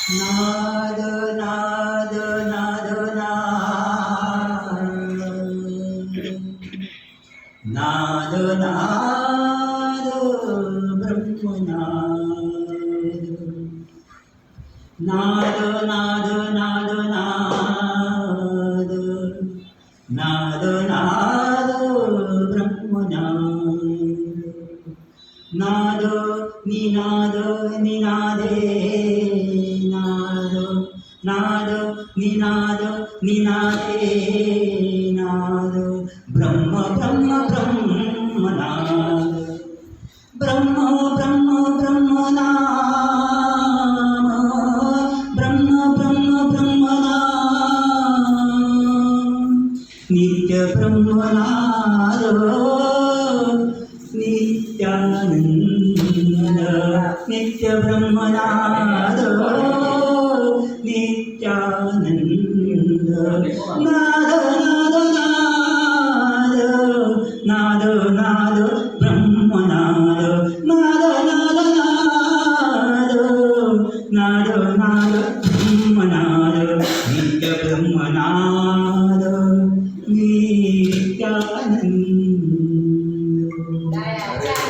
नाद नाद नाद नाद नाद नाद ब्रह्मनाद नाद नाद नाद नाद नाद नाद ब्रह्मनाद नाद निनाद निनादे नाद नाद निनाद निनादे नाद ब्रह्म ब्रह्म ब्रह्मनाद ब्रह्म ब्रह्म ब्रह्मनाम ब्रह्म ब्रह्म ब्रह्मनाम नित्य ब्रह्मनाद नित्यानंद नित्य ब्रह्मनाद नित्यानंद नाद नाद नाद नाद ब्रह्मनाद नाद नाद नाद नाद नाद ब्रह्मनाद नित्य ब्रह्मनाद